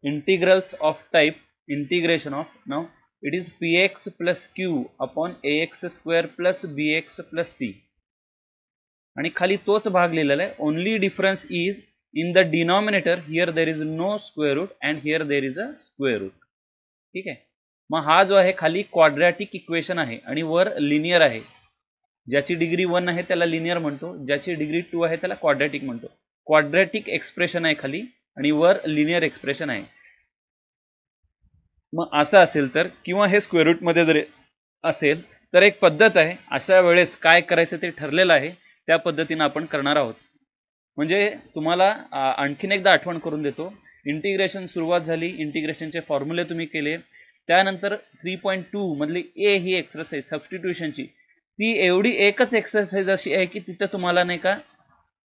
integrals of type integration of, now it is px plus q upon ax square plus bx plus c, आणि खाली तोच भाग लिहिलेला आहे. Only difference is in the denominator, here there is no square root and here there is a square root. ठीक आहे. मग हा जो आहे खाली क्वाड्रॅटिक इक्वेशन आहे आणि वर लिनियर आहे. ज्याची डिग्री 1 आहे त्याला लिनियर म्हणतो, ज्याची डिग्री 2 आहे त्याला क्वाड्रॅटिक म्हणतो. क्वाड्रॅटिक एक्सप्रेशन आहे खाली आणि वर लिनियर एक्सप्रेशन आहे. मग असं असेल तर, किंवा हे स्क्वेअर रूट मध्ये जर असेल तर एक पद्धत आहे, अशा वेळेस काय करायचं ते ठरलेलं आहे, त्या पद्धतीने आपण करणार आहोत. म्हणजे तुम्हाला आणखीन एकदा आठवण करून देतो. इंटिग्रेशन सुरुवात झाली, इंटिग्रेशनचे फॉर्म्युले तुम्ही केले, त्यानंतर 3.2 मधली ए ही एक्सरसाइज सबस्टिट्यूशनची, ती एवढी एकच एक्सरसाइज अशी आहे की तिथं तुम्हाला नाही का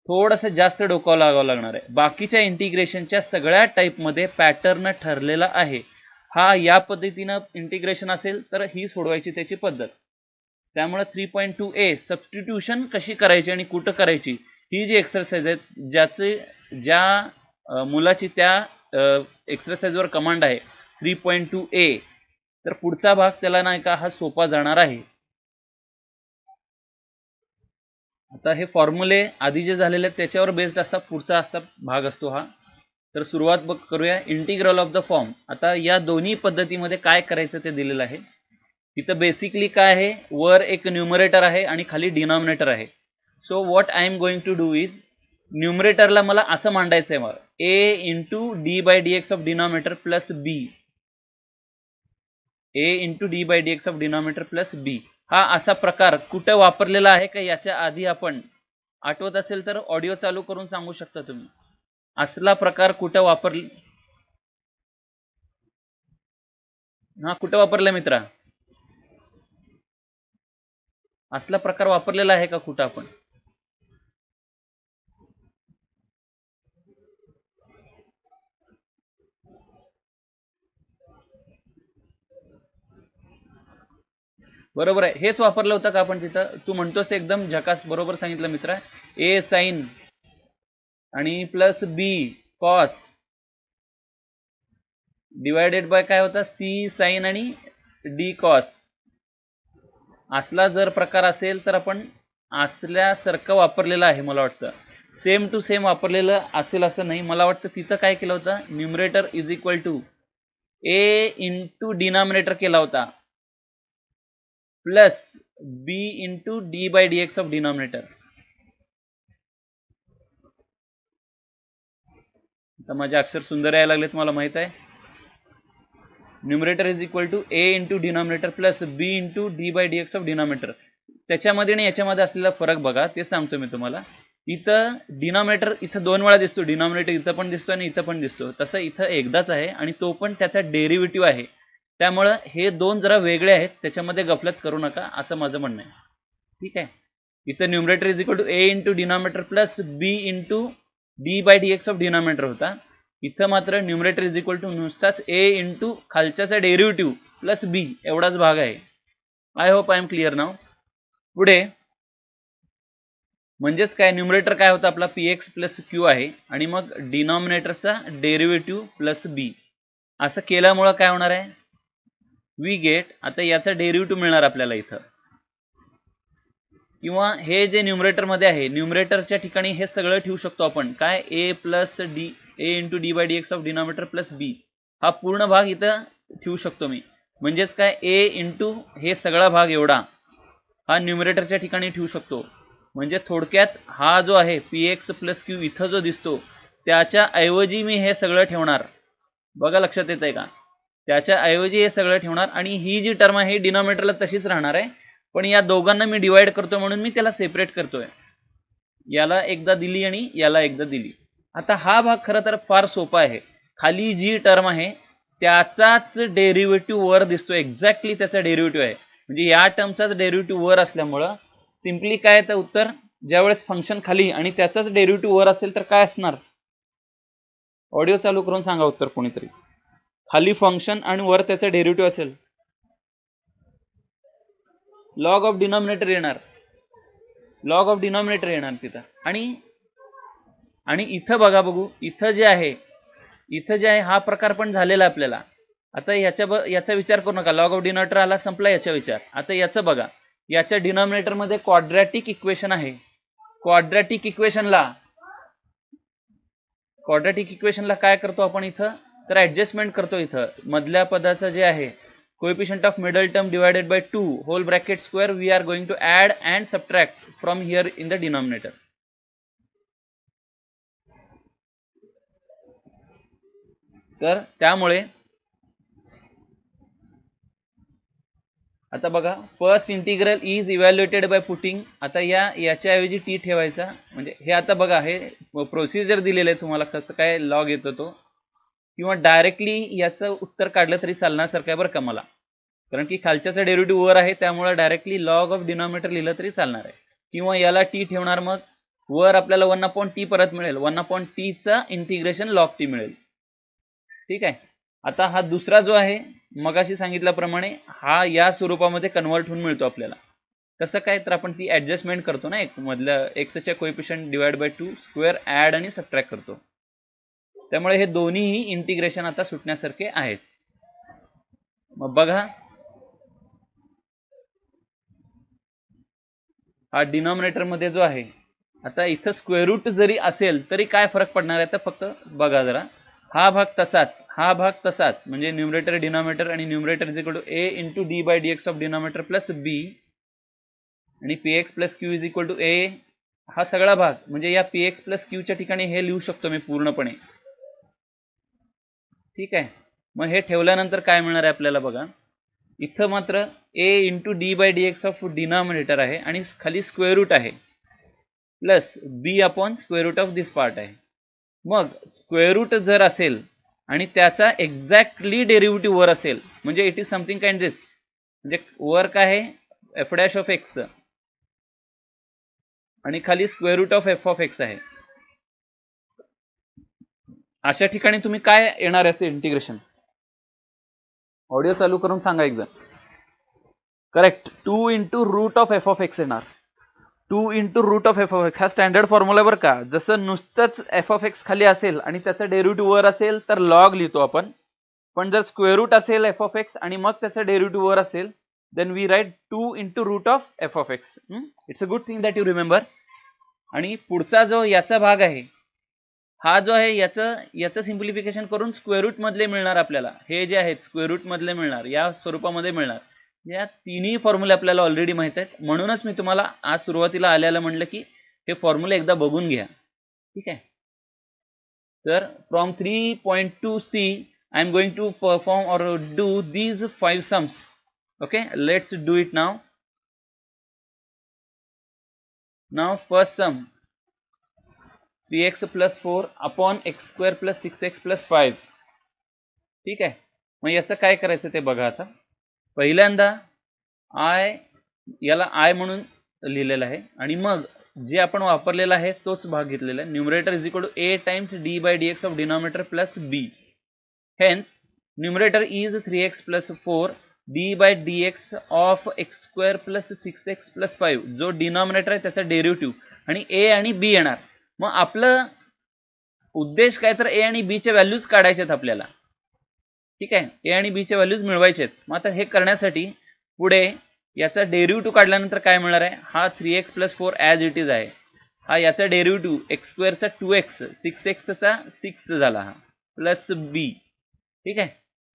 थोडंसं जास्त डोकं लागावं लागणार आहे. बाकीच्या इंटिग्रेशनच्या सगळ्या टाईपमध्ये पॅटर्न ठरलेला आहे. हा या पद्धतीनं इंटिग्रेशन असेल तर ही सोडवायची त्याची पद्धत. त्यामुळे 3.2a सबस्टिट्यूशन कशी करायची आणि कुठं करायची, ही जी एक्सरसाइज आहे, ज्या मुलाची त्या एक्सरसाइजवर कमांड आहे 3.2a, तर पुढचा भाग त्याला नाही का हा सोपा जाणार आहे. आता हे फॉर्म्युले आधी जे झालेले आहेत त्याच्यावर बेस्ड असा पुढचा असा भाग असतो हा. तर सुरुवात करूया इंटिग्रल ऑफ द फॉर्म. आता या दोन्ही पद्धतीमध्ये काय करायचं ते दिलेलं आहे. इथं बेसिकली काय आहे, वर एक न्यूमरेटर आहे आणि खाली डिनॉमिनेटर आहे. So what I am going to do is, न्यूमरेटरला मला असं मांडायचं आहे, मला a into D by D x of denominator plus b, a into D by D x of denominator plus b. हा असा प्रकार कुठे वापरलेला आहे का याच्या आधी आपण आठवत असेल तर ऑडिओ चालू करून सांगू शकता तुम्ही. असला प्रकार कुठे वापरला, हा कुठे वापरला मित्रा, असला प्रकार वापरलेला आहे का कुठं आपण? बरोबर आहे, हेच वापरलं होतं का आपण तिथं? तू म्हणतोस एकदम झकास बरोबर सांगितलं मित्रा. ए साइन आणि plus B cos divided by काय होता, सी साइन आणि डी कॉस. असला जर प्रकार असेल तर आपण असल्यासारखं वापरलेलं आहे मला वाटतं. सेम टू सेम वापरलेलं असेल असं नाही, मला वाटतं तिथं काय केलं होतं, numerator is equal to A into denominator केला होता plus B into D by D x of denominator. आता माझे अक्षर सुंदर यायला लागलेत मला माहित आहे. Numerator is equal to A into denominator plus B into D by D x of denominator. त्याच्यामध्ये आणि याच्यामध्ये असलेला फरक बघा, ते सांगतो मी तुम्हाला. इथं डिनॉमिनेटर इथं 2 वेळा दिसतो, डिनॉमिनेटर इथं पण दिसतो आणि इथं पण दिसतो. तसं इथं एकदाच आहे आणि तो पण त्याचा डेरिव्हेटिव्ह आहे. त्यामुळं हे दोन जरा वेगळे आहेत, त्याच्यामध्ये गफलत करू नका असं माझं म्हणणं आहे. ठीक आहे. इथं numerator is equal to A into denominator plus B into D by D x of denominator होता. इथं मात्र न्यूमरेटर इज इक्वल टू नुसताच ए इंटू खालच्याचा डेरिव्हेटिव्ह प्लस बी एवढाच भाग आहे. I hope I am clear नाव. पुढे म्हणजेच काय, न्यूमरेटर काय होतं आपला पी एक्स प्लस क्यू आहे आणि मग डिनॉमिनेटरचा डेरिव्हेटिव्ह प्लस बी. असं केल्यामुळं काय होणार आहे, वी गेट, आता याचा डेरिव्हेटिव्ह मिळणार आपल्याला इथं. किंवा हे जे न्यूमरेटर मध्ये आहे, न्यूमरेटरच्या ठिकाणी हे सगळं ठेवू शकतो आपण, काय a plus d, a into D by D x of denominator plus b. हा पूर्ण भाग इथं ठेवू शकतो मी. म्हणजेच काय, ए इंटू हे सगळा भाग एवढा हा न्यूमरेटरच्या ठिकाणी ठेवू शकतो. म्हणजे थोडक्यात हा जो आहे पी एक्स प्लस क्यू इथं जो दिसतो त्याच्या ऐवजी मी हे सगळं ठेवणार. बघा लक्षात येत आहे का, त्याच्या ऐवजी हे सगळं ठेवणार आणि ही जी टर्म आहे डिनॉमिनेटरला तशीच राहणार आहे, पण या दोघांना मी डिवाइड करतो म्हणून मी त्याला सेपरेट करतोय. याला एकदा दिली आणि याला एकदा दिली. आता हा भाग खरं तर फार सोपा आहे. खाली जी टर्म आहे त्याचाच डेरिव्हेटिव्ह वर दिसतो, एक्झॅक्टली त्याचा डेरिव्हेटिव्ह आहे. म्हणजे या टर्मचाच डेरिव्हेटिव्ह वर असल्यामुळं सिम्पली काय तर उत्तर, ज्यावेळेस फंक्शन खाली आणि त्याचाच डेरिव्हेटिव्ह वर असेल तर काय असणार, ऑडिओ चालू करून सांगा उत्तर कोणीतरी. खाली फंक्शन आणि वर त्याचा डेरिव्हेटिव्ह असेल, लॉग ऑफ डिनॉमिनेटर येणार, लॉग ऑफ डिनॉमिनेटर येणार तिथं. आणि इथं बघा, बघू इथं जे आहे इथं जे आहे हा प्रकार पण झालेला आपल्याला. आता याचा विचार करू नका, लॉग ऑफ डिनॉमिनेटर आला संपला याचा विचार. आता याचं बघा, याच्या डिनॉमिनेटर मध्ये क्वाड्रॅटिक इक्वेशन आहे. क्वाड्रॅटिक इक्वेशनला काय करतो आपण इथं, तर ऍडजस्टमेंट करतो. इथं मधल्या पदाचं जे आहे coefficient of middle term divided by 2 whole bracket square we are going to add and subtract from here in the denominator. तर त्यामुळे आता बघा, first integral is evaluated by putting. आता याच्याऐवजी टी ठेवायचा. म्हणजे हे आता बघा, हे प्रोसिजर दिलेलं आहे तुम्हाला कसं काय लॉग येतो तो, किंवा डायरेक्टली याचं उत्तर काढलं तरी चालण्यासारखं आहे बरं का मला, कारण की खालच्याचा डेरिव्हेटिव्ह वर आहे त्यामुळे डायरेक्टली लॉग ऑफ डिनॉमिनेटर लिहिलं तरी चालणार आहे. किंवा याला टी ठेवणार, मग वर आपल्याला 1/t परत मिळेल, 1/t चा इंटिग्रेशन लॉग टी मिळेल. ठीक आहे. आता हा दुसरा जो आहे मगाशी सांगितल्याप्रमाणे हा या स्वरूपामध्ये कन्वर्ट होऊन मिळतो आपल्याला. कसं काय, तर आपण ती ऍडजस्टमेंट करतो ना, एक मधल्या एक्सच्या coefficient divide by 2 square add आणि सबट्रॅक्ट करतो. त्यामुळे हे दोन्हीही इंटिग्रेशन आता सुटण्यासारखे आहेत. मग बघा, हा डिनॉमिनेटर मध्ये जो आहे, आता इथं स्क्वेअर रूट जरी असेल तरी काय फरक पडणार आहे, तर फक्त बघा जरा, हा भाग तसाच, म्हणजे न्यूमरेटर डिनॉमिनेटर आणि numerator is equal to a into D by D x of denominator plus b आणि p x plus q is equal to a. हा सगळा भाग म्हणजे या पी एक्स प्लस क्यूच्या ठिकाणी हे लिहू शकतो मी पूर्णपणे. ठीक आहे. मग हे ठेवल्यानंतर काय मिळणार आहे आपल्याला बघा, इथं मात्र a into D by D x of denominator आहे आणि खाली स्क्वेअर रूट आहे plus b upon square root of this part आहे. मग स्क्वेअर रूट जर असेल आणि त्याचा एक्झॅक्टली डेरिव्हेटिव्ह वर असेल, म्हणजे इट इज समथिंग काइंड दिस, म्हणजे वर काय आहे एफ डॅश ऑफ एक्स आणि खाली square root of f of x आहे. अशा ठिकाणी तुम्ही काय येणार याचे इंटिग्रेशन, ऑडिओ चालू करून सांगा एकदा. Correct, 2 into root of f of x येणार. 2 into root of f of x हा स्टँडर्ड फॉर्म्युला बरं का. जसं नुसतंच एफ ऑफ एक्स खाली असेल आणि त्याचा डेरिव्हेटिव्ह वर असेल तर लॉग लिहितो आपण, पण जर स्क्वेअर रूट असेल एफ ऑफ एक्स आणि मग त्याचा डेरिव्हेटिव्ह वर असेल then we write 2 into root of f of x. It's a good thing that you remember. आणि पुढचा जो याचा भाग आहे, हा जो आहे याचं सिम्प्लिफिकेशन करून स्क्वेअर रूट मधले मिळणार आपल्याला. हे जे आहेत स्क्वेअर रूट मधले मिळणार, या स्वरूपामध्ये मिळणार. या तिन्ही फॉर्म्युले आपल्याला ऑलरेडी माहित आहेत, म्हणूनच मी तुम्हाला आज सुरुवातीला आल्याला म्हणलं की हे फॉर्म्युले एकदा बघून घ्या. ठीक आहे. तर from 3.2c I am going to perform और do these 5 sums. Okay, let's do it now. Now first sum 3x plus 4 upon x square plus 6x plus 5. ठीक आहे. मग याचं काय करायचं ते बघा. आता पहिल्यांदा याला आय म्हणून लिहिलेलं आहे आणि मग जे आपण वापरलेला आहे तोच भाग घेतलेला आहे. Numerator is equal to a times d by D x of denominator plus b. Hence numerator is 3x plus 4 d by D x of x square plus 6x plus 5. जो डिनॉमिनेटर आहे त्याचा डेरिव्हेटिव्ह आणि a आणि b येणार. मग आपलं उद्देश काय, तर a आणि b च्या व्हॅल्यूज काढायचे आहेत आपल्याला. ठीक आहे, ए आणि बी च्या व्हॅल्यूज मिळवायचे आहेत. मग आता हे करण्यासाठी पुढे याचा डेरिव्हेटिव्ह काढल्यानंतर काय मिळणार आहे, हा 3x plus 4 as it is आहे. हा याचा डेरिव्हेटिव्ह एक्स स्क्वेअरचा 2x, 6x चा 6 झाला हा प्लस b. ठीक आहे.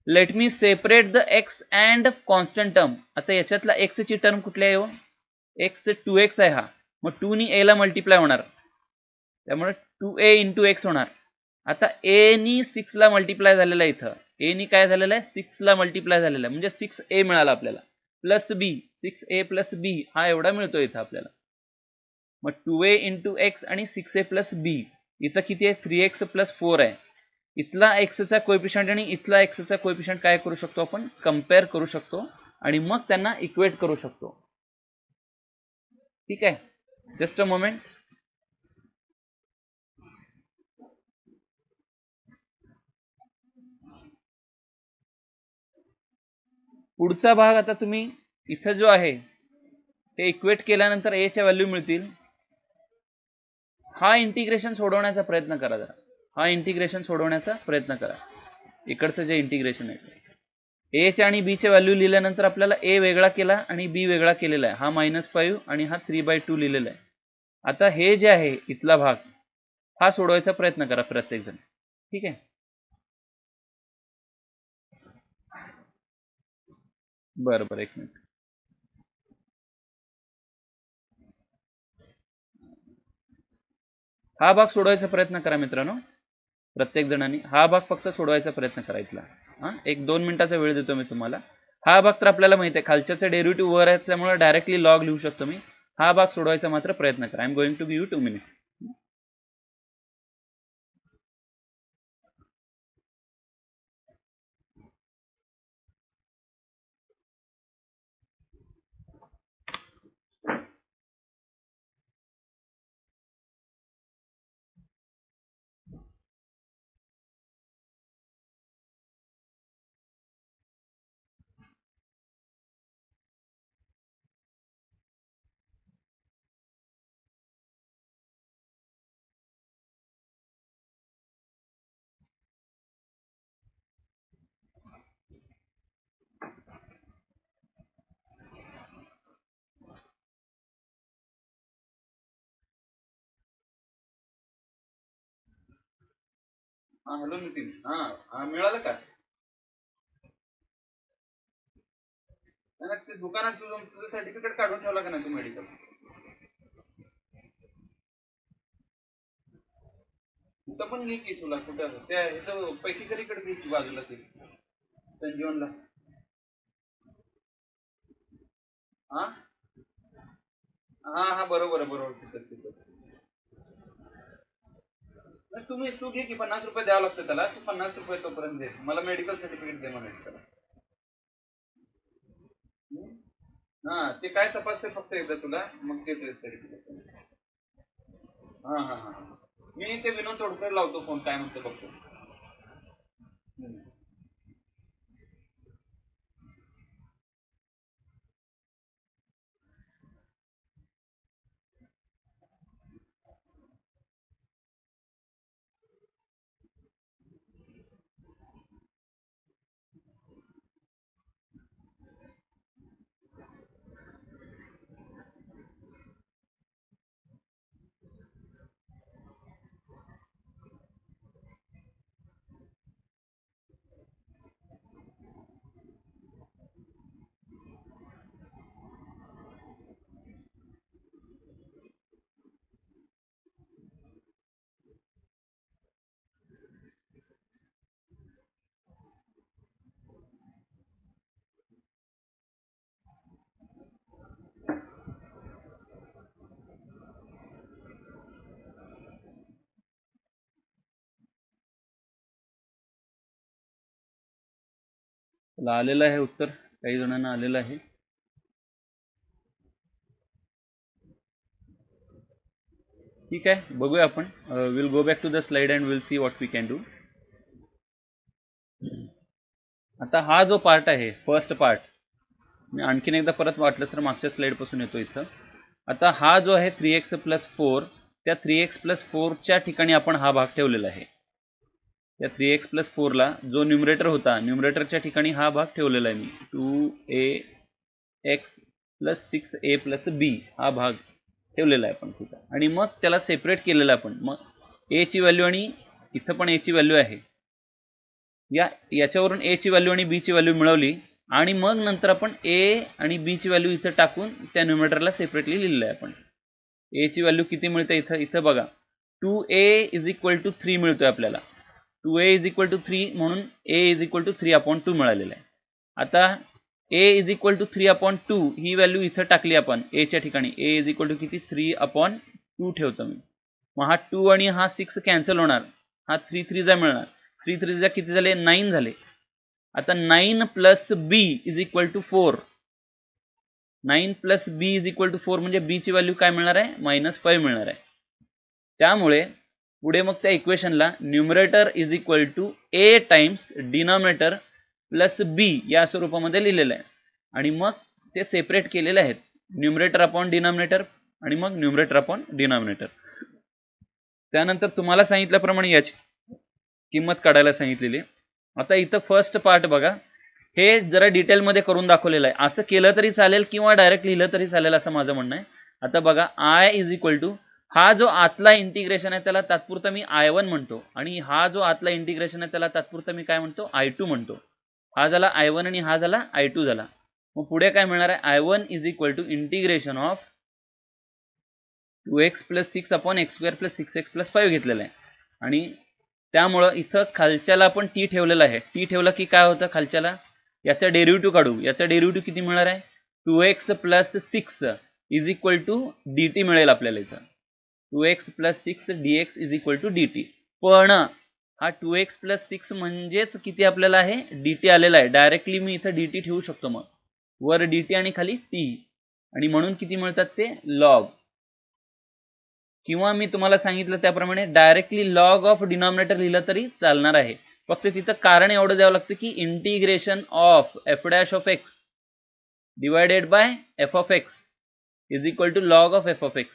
Let me separate the x and constant term. आता याच्यातला एक्स ची टर्म कुठली आहे हो, एक्स 2x आहे हा, मग 2 नी a ला मल्टिप्लाय होणार, त्यामुळे 2a इंटू एक्स होणार. आता a नी 6 ला मल्टिप्लाय झालेला आहे, इथं a नी काय झालेलं आहे 6 ला मल्टिप्लाय झालेला आहे, म्हणजे 6a मिळाला आपल्याला plus b. 6a plus b हा एवढा मिळतो इथं आपल्याला. मग 2a इंटू एक्स आणि 6a प्लस b. इथं किती आहे 3x प्लस 4 आहे. इथला x चा कोएफिशियंट आणि इथला x चा कोएफिशियंट काय करू शकतो आपण, कम्पेअर करू शकतो आणि मग त्यांना इक्वेट करू शकतो. ठीक आहे. Just a moment. पुढचा भाग आता तुम्ही इथं जो आहे ते इक्वेट केल्यानंतर a च्या व्हॅल्यू मिळतील. हा इंटिग्रेशन सोडवण्याचा प्रयत्न करा जरा. हा इंटिग्रेशन सोडवण्याचा प्रयत्न करा. इकडचं जे इंटिग्रेशन आहे ए चे आणि बी चे व्हॅल्यू लिहिल्यानंतर आपल्याला ए वेगळा केला आणि बी वेगळा केलेला आहे. हा -5 आणि हा 3/2 लिहिलेला आहे. आता हे जे आहे इथला भाग हा सोडवायचा प्रयत्न करा प्रत्येक जण. ठीक आहे. बरं बरं, एक मिनिट. हा भाग सोडवायचा प्रयत्न करा मित्रांनो. प्रत्येक जणांनी हा भाग फक्त सोडवायचा प्रयत्न करा इथला. एक 2 मिनिटाचा वेळ देतो मी तुम्हाला. हा भाग तर आपल्याला माहिती आहे, खालच्याचे डेरिव्हेटिव्ह वर आहे त्यामुळे डायरेक्टली लॉग लिहू शकतो मी. हा भाग सोडवायचा मात्र प्रयत्न करा. I am going to give you 2 minutes. Hello Nitin, मिळालं का? ते दुकानात तुझं सर्टिफिकेट काढून ठेवला का नाही तू मेडिकल? कुठं पण घे की तुला, कुठं त्या ह्याचं पैकी करीकडे घे की बाजूला ते संजीवनला. हा हा बरोबर बरोबर, तिथं. तू घे की, 50 रुपये द्यावं लागतं त्याला. तू 50 रुपये तोपर्यंत दे, मला मेडिकल सर्टिफिकेट दे म्हणायचं त्याला. ते काय तपासते फक्त एकदा तुला, मग ते सर्टिफिकेट. हा मी ते विनोद तोडकर लावतो फोन, काय म्हणतो बघतो. त्याला आलेलं आहे उत्तर, काही जणांना आलेलं आहे. ठीक आहे, बघूया आपण. Will go back to the slide and will see what we can do. आता हा जो पार्ट आहे, फर्स्ट पार्ट, मी आणखीन एकदा परत वाटलं तर मागच्या स्लाइड पासून येतो इथं. आता हा जो आहे 3x + 4, त्या 3x + 4च्या ठिकाणी आपण हा भाग ठेवलेला आहे. त्या 3x + 4ला जो न्यूमरेटर होता, न्यूमरेटरच्या ठिकाणी हा भाग ठेवलेला आहे मी. 2ax + 6a + b हा भाग ठेवलेला आहे आपण तिथं. आणि मग त्याला सेपरेट केलेलं आपण. मग a ची व्हॅल्यू आणि इथं पण a ची व्हॅल्यू आहे, याच्यावरून a ची व्हॅल्यू आणि b ची व्हॅल्यू मिळवली आणि मग नंतर आपण a आणि b ची व्हॅल्यू इथं टाकून त्या न्यूमरेटरला सेपरेटली लिहिलेलं आहे आपण. a ची व्हॅल्यू किती मिळते इथं बघा, 2a = 3 मिळतोय आपल्याला. 2a = 3 म्हणून a = 3/2 मिळालेलं आहे. आता a = 3/2 ही व्हॅल्यू इथं टाकली आपण a च्या ठिकाणी. a = किती, 3/2 ठेवतो मी. मग हा 2 आणि हा 6 कॅन्सल होणार, हा 3 3 मिळणार. 3 3 किती झाले, 9 झाले. आता 9 + b = 4. 9 + b = 4 म्हणजे b ची व्हॅल्यू काय मिळणार आहे, -5 मिळणार आहे. त्यामुळे पुढे मग त्या इक्वेशनला numerator = a times denominator plus b या स्वरूपामध्ये लिहिलेलं आहे. आणि मग ते सेपरेट केलेले आहेत, न्यूमरेटर अपॉन डिनॉमिनेटर आणि मग न्यूमरेटर अपॉन डिनॉमिनेटर. त्यानंतर तुम्हाला सांगितल्याप्रमाणे किंमत काढायला सांगितलेली. आता इथं फर्स्ट पार्ट बघा, हे जरा डिटेलमध्ये करून दाखवलेलं आहे. असं केलं तरी चालेल किंवा डायरेक्ट लिहिलं तरी चालेल असं माझं म्हणणं आहे. आता बघा आय इज इक्वल टू, हा जो आतला इंटिग्रेशन आहे त्याला तात्पुरतं मी I1 म्हणतो, आणि हा जो आतला इंटिग्रेशन आहे त्याला तात्पुरतं मी काय म्हणतो, I2 म्हणतो. हा झाला I1 आणि हा झाला I2 झाला. मग पुढे काय मिळणार आहे, I1 is equal to integration of 2x plus 6 upon x square plus 6x plus 5 घेतलेलं आहे. आणि त्यामुळं इथं खालच्याला आपण टी ठेवलेला आहे. टी ठेवलं की काय होतं, खालच्याला याचा डेरिव्हेटिव्ह काढू. याचा डेरिव्हेटिव्ह किती मिळणार आहे, 2x plus 6 is equal to dt मिळेल आपल्याला इथं. 2x plus 6 dx is equal to dt. पण हा 2x प्लस 6 म्हणजेच किती आपल्याला आहे, dt आलेला आहे. डायरेक्टली मी इथं dt ठेवू शकतो, मग वर dt आणि खाली t, आणि म्हणून किती मिळतात ते लॉग. किंवा मी तुम्हाला सांगितलं त्याप्रमाणे डायरेक्टली लॉग ऑफ डिनॉमिनेटर लिहिलं तरी चालणार आहे. फक्त तिथं कारण एवढं द्यावं लागतं की integration of f dash of x divided by f of x is equal to log of f of x.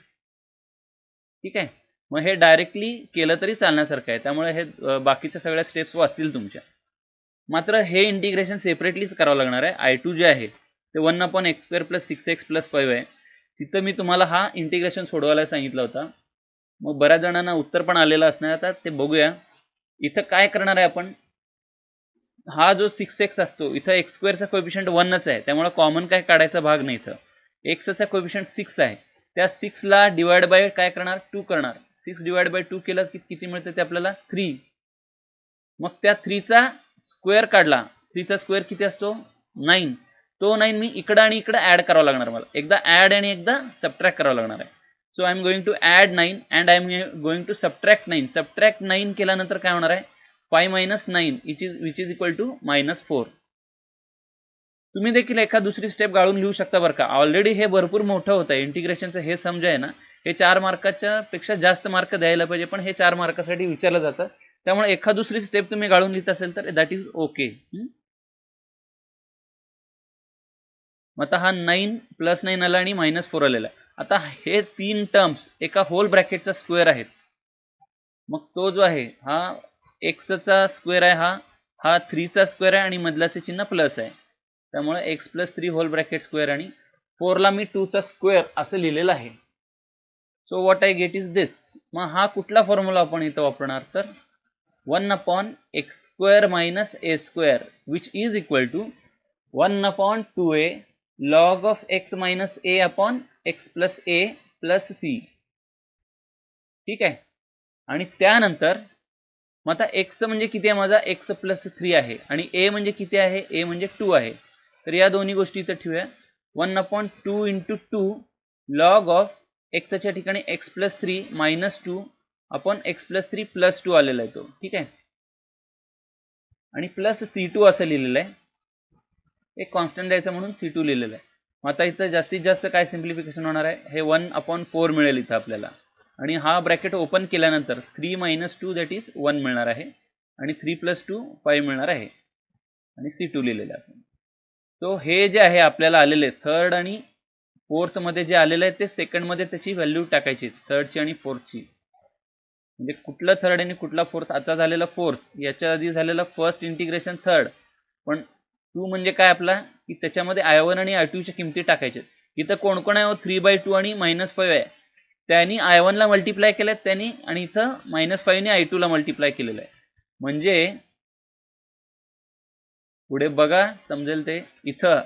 ठीक आहे, मग हे डायरेक्टली केलं तरी चालण्यासारखं आहे. त्यामुळे हे बाकीच्या सगळ्या स्टेप्स वाचतील तुमच्या. मात्र हे इंटिग्रेशन सेपरेटलीच करावं लागणार आहे. I2 जे आहे ते 1 upon x square plus 6x plus 5 आहे. तिथं मी तुम्हाला हा इंटिग्रेशन सोडवायला सांगितलं होता. मग बऱ्याच जणांना उत्तर पण आलेलं असणार. आता ते बघूया. इथं काय करणार आहे आपण, हा जो 6x असतो इथं एक्स स्क्वेअरचा कोएफिशियंट 1च आहे, त्यामुळे कॉमन काय काढायचा भाग नाही. इथं एक्सचा कोएफिशियंट 6 आहे, त्या 6 ला डिवाइड बाय काय करणार, 2 करणार. 6 डिवाइड बाय 2 केलं की किती मिळतं ते आपल्याला 3. मग त्या 3 चा स्क्वेअर काढला, 3 चा स्क्वेअर किती असतो 9. तो 9 मी इकडं आणि इकडं ऍड करावा लागणार मला. एकदा ऍड आणि एकदा सबट्रॅक्ट करावं लागणार आहे. So I am going to add 9 and I am going to subtract 9. Subtract 9 केल्यानंतर काय होणार आहे, 5 minus 9 which is equal to -4. तुम्ही देखील एखाद दुसरी स्टेप गाळून लिहू शकता बरं का. ऑलरेडी हे भरपूर मोठं होतं इंटिग्रेशनचं. हे समजाय ना, हे 4 मार्काच्या पेक्षा जास्त मार्क द्यायला पाहिजे, पण हे 4 मार्कासाठी विचारलं जातं. त्यामुळे एखाद दुसरी स्टेप तुम्ही गाळून लिहित असेल तर दॅट इज ओके. आता हा 9 प्लस 9 आला आणि -4 आलेला आहे. आता हे 3 टर्म्स एका होल ब्रॅकेटचा स्क्वेअर आहेत. मग तो जो आहे हा x चा स्क्वेअर आहे, हा 3 चा स्क्वेअर आहे आणि मधल्याचे चिन्ह प्लस आहे. त्यामुळे x plus 3 whole bracket square आणि 4 ला मी 2 चा स्क्वेअर असं लिहिलेलं आहे. So what I get is this. मग हा कुठला फॉर्म्युला आपण इथं वापरणार, तर 1 upon x square minus a square which is equal to 1 upon 2a log of x minus a upon x plus a plus c. ठीक आहे, आणि त्यानंतर मग आता x म्हणजे किती आहे माझा, x प्लस 3 आहे, आणि a म्हणजे किती आहे, a म्हणजे 2 आहे. तर या दोन्ही गोष्टी इथं ठेवूया. 1 upon 2 into 2 log of x च्या ठिकाणी x plus 3 minus 2 upon x plus 3 plus 2 आलेला आहे तो. ठीक आहे, आणि प्लस C2 असं लिहिलेलं आहे. एक कॉन्स्टंट द्यायचं म्हणून C2 लिहिलेलं आहे. मग आता इथं जास्तीत जास्त काय सिम्प्लिफिकेशन होणार आहे, हे 1 अपॉन 4 मिळेल इथं आपल्याला. आणि हा ब्रॅकेट ओपन केल्यानंतर 3 मायनस 2 दॅट इज 1 मिळणार आहे, आणि 3 प्लस 2 5 मिळणार आहे, आणि C2 लिहिलेलं आहे. तो हे जे आहे आपल्याला आलेले थर्ड आणि फोर्थ मध्ये जे आलेलं आहे ते सेकंड मध्ये त्याची व्हॅल्यू टाकायची, थर्डची आणि फोर्थची. म्हणजे कुठलं थर्ड आणि कुठला फोर्थ, आता झालेला फोर्थ, याच्या आधी झालेला फर्स्ट इंटिग्रेशन थर्ड. पण 2 म्हणजे काय आपला, की त्याच्यामध्ये I1 आणि I2 च्या किमती टाकायच्या. इथं कोण कोण आहे, 3/2 आणि -5 आहे. त्यांनी I1 ला मल्टिप्लाय केलं त्यांनी, आणि इथं -5 ने I2 ला मल्टिप्लाय केलेलं आहे. म्हणजे पुढे बघा समजेल ते. इथं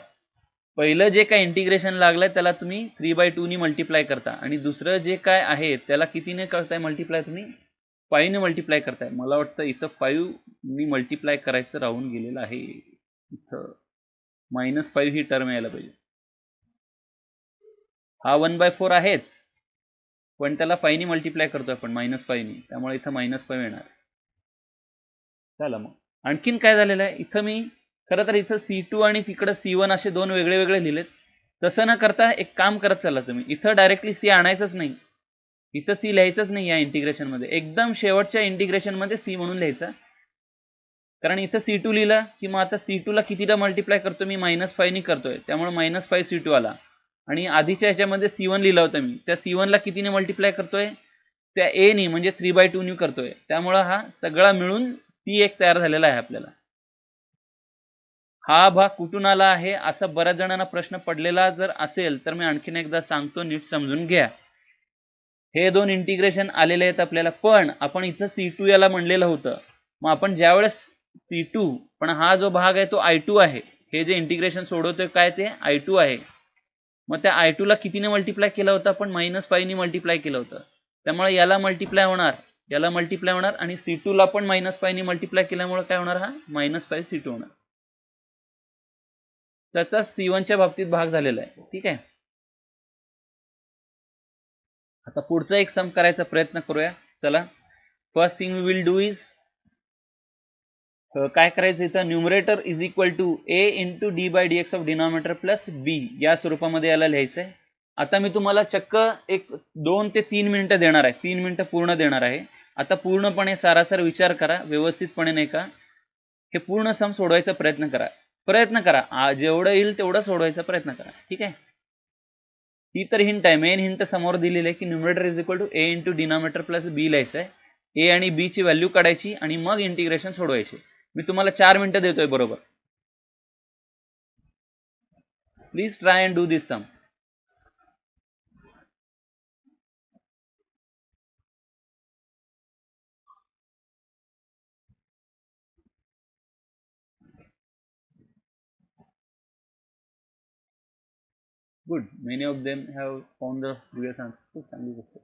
पहिलं जे काय इंटिग्रेशन लागलंय त्याला तुम्ही 3/2 नी मल्टिप्लाय करता, आणि दुसरं जे काय आहे त्याला कितीने करताय मल्टिप्लाय, तुम्ही 5 ने मल्टिप्लाय करताय. मला वाटतं इथं 5 नी मल्टिप्लाय करायचं राहून गेलेलं आहे. इथं -5 ही टर्म यायला पाहिजे. हा 1/4 आहेच, पण त्याला 5 नी मल्टिप्लाय करतोय आपण -5 नी, त्यामुळे इथं -5 येणार. चला मग आणखीन काय झालेलं आहे, इथं मी खरं तर इथं C2 आणि तिकडं C1 असे दोन वेगळे वेगळे लिहिलेत. तसं न करता एक काम करत चला तुम्ही, इथं डायरेक्टली C आणायचंच नाही, इथं C लिहायचंच नाही या इंटिग्रेशन मध्ये. एकदम शेवटच्या इंटिग्रेशन मध्ये C म्हणून लिहायचं. कारण इथं C2 लिहिलं की मग आता C2 ला कितीला मल्टिप्लाय करतो मी, -5 नी करतोय, त्यामुळे -5 C2 आला. आणि आधीच्या ह्याच्यामध्ये C1 लिहिलं होतं मी, त्या C1 ला कितीने मल्टिप्लाय करतोय, त्या A नी म्हणजे 3/2 नी करतोय. त्यामुळे हा सगळा मिळून ती एक तयार झालेला आहे आपल्याला. हा भाग कुठून आला आहे असा बऱ्याच जणांना प्रश्न पडलेला जर असेल तर मी आणखीन एकदा सांगतो, नीट समजून घ्या. हे दोन इंटिग्रेशन आलेले आहेत आपल्याला, पण आपण इथं C2 याला म्हणलेलं होतं. मग आपण ज्यावेळेस C2, पण हा जो भाग आहे तो I2 आहे. हे जे इंटिग्रेशन सोडवतोय काय ते I2 आहे. मग त्या I2 ला कितीने मल्टिप्लाय केलं होतं आपण? -5 ने मल्टिप्लाय केलं होतं. त्यामुळे याला मल्टिप्लाय होणार, याला मल्टिप्लाय होणार आणि C2 ला पण -5 ने मल्टिप्लाय केल्यामुळे काय होणार? हा -5 C2 होणार. त्याचा C1 च्या बाबतीत भाग झालेला आहे. ठीक आहे. आता पुढचा एक सम करायचा प्रयत्न करूया. चला, first thing we will do is काय करायचं, इथं numerator is equal to a into D by D x of denominator plus b या स्वरूपामध्ये याला लिहायचं आहे. आता मी तुम्हाला चक्क एक 2 ते 3 मिनिटं देणार आहे, 3 मिनिटं पूर्ण देणार आहे. आता पूर्णपणे सारासार विचार करा, व्यवस्थितपणे नाही का, हे पूर्ण सम सोडवायचा प्रयत्न करा, जेवढं येईल तेवढं सोडवायचा प्रयत्न करा. ठीक आहे. ही तर हिंट आहे, मेन हिंट समोर दिलेली आहे की numerator is equal to a into denominator plus b लिहायचं आहे. ए आणि बी ची व्हॅल्यू काढायची आणि मग इंटिग्रेशन सोडवायचे. मी तुम्हाला 4 मिनिटं देतोय बरोबर. Please try and do this sum. Good. Many of them have found the previous answer. चांगली गोष्ट.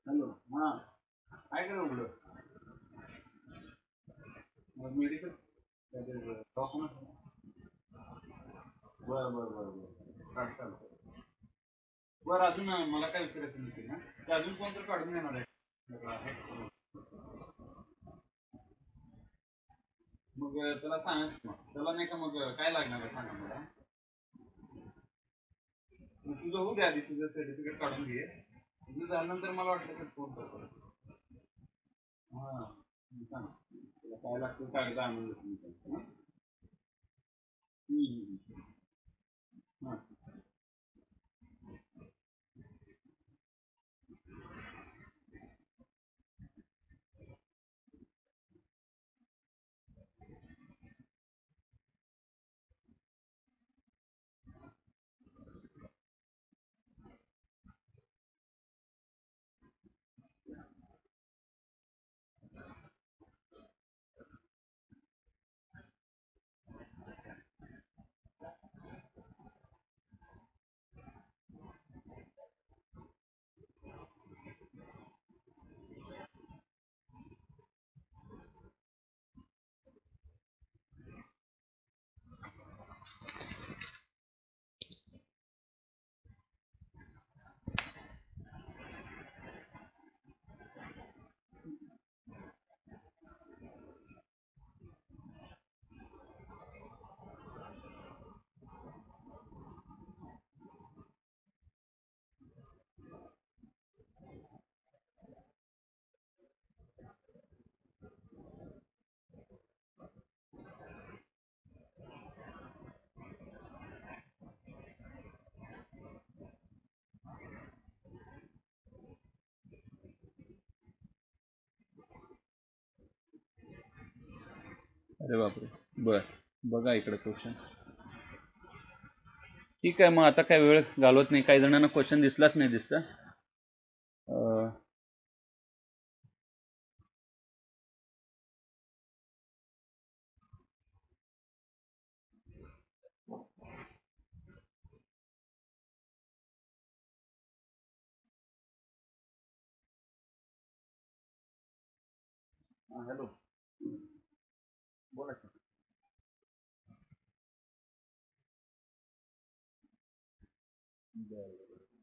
हॅलो, हां, काय करा उघडं मेडिकल डॉक्युमेंट. बरं बरं बरं बरं चालतं. बरं, अजून मला काय विचारायचं नसेल ना, ते अजून कोणतं काढून देणार आहे? मग त्याला सांग, त्याला नाही का, मग काय लागणार आहे सांगा मला. तुझं होऊ द्या आधी, तुझं सर्टिफिकेट काढून घे. तुझं झाल्यानंतर मला वाटलं की फोन करतो. हां, सांग तुला काय लागतं, कागद आणून देतो. हां. अरे बापरे, बर बघा इकडे क्वेश्चन. ठीक आहे, मग आता काय वेळ घालवत नाही, काही जणांना क्वेश्चन दिसलाच नाही दिसतं. हॅलो, बोला.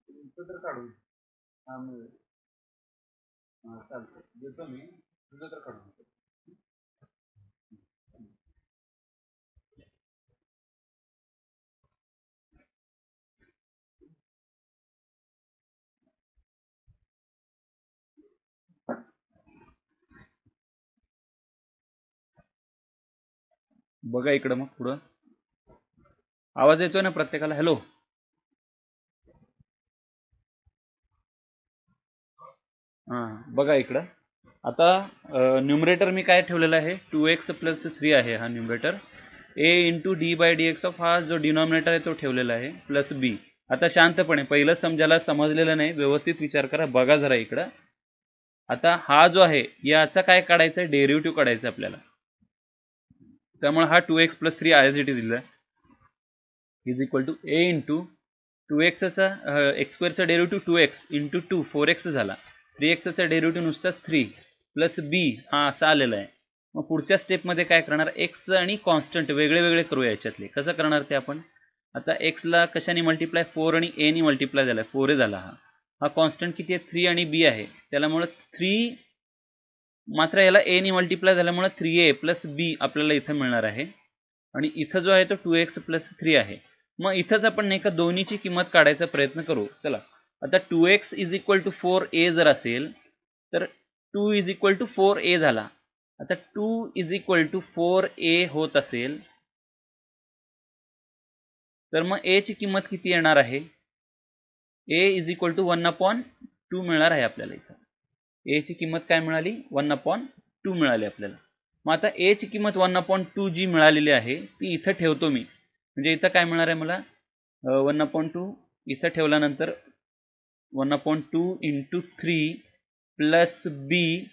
तुमचं तर काढून. हा चालतं, देतो मी. तुझं तर काढून. बघा इकडं, मग पुढं आवाज येतोय ना प्रत्येकाला? हॅलो. हां, बघा इकडं. आता न्यूमरेटर मी काय ठेवलेलं आहे, 2x+3 आहे हा numerator. a into D by D x of हा जो डिनॉमिनेटर आहे तो ठेवलेला आहे, प्लस बी. आता शांतपणे, पहिलं समजायला समजलेलं नाही, व्यवस्थित विचार करा, बघा जरा इकडं. आता हा जो आहे याचा काय काढायचा आहे, डेरिव्हेटिव्ह काढायचा आपल्याला. त्यामुळे हा 2x+3 ॲज इट इज दिला is equal to a into 2xचा x² derivative 2x into 2 4x झाला. 3xचा डेरिव्हेटिव्ह नुसताच 3 प्लस बी हा असा आलेला आहे. मग पुढच्या स्टेपमध्ये काय करणार, एक्स आणि कॉन्स्टंट वेगळे वेगळे करूया याच्यातले. कसं करणार ते आपण, आता एक्सला कशाने मल्टिप्लाय, 4 आणि एने मल्टिप्लाय झाला, 4a झाला. हा कॉन्स्टंट किती आहे, 3 आणि बी आहे, त्यामुळे 3 मात्र याला ए ने मल्टिप्लाय झाल्यामुळे 3a प्लस बी आपल्याला इथं मिळणार आहे. आणि इथं जो आहे तो 2x+3 आहे. मग इथंच आपण नाही का दोन्हीची किंमत काढायचा प्रयत्न करू. चला, आता 2x is equal to 4a जर असेल तर 2 इज इक्वल टू 4a झाला. आता 2 इज इक्वल टू 4a होत असेल तर मग a ची किंमत किती येणार आहे, a इज इक्वल टू 1/2 मिळणार आहे आपल्याला. इथं a ची किंमत काय मिळाली, 1/2 मिळाली आपल्याला. मग आता a ची किंमत 1/2 जी मिळालेली आहे ती इथं ठेवतो मी. म्हणजे इथं काय मिळणार आहे मला, 1/2 इथं ठेवल्यानंतर 1/2 into 3 plus b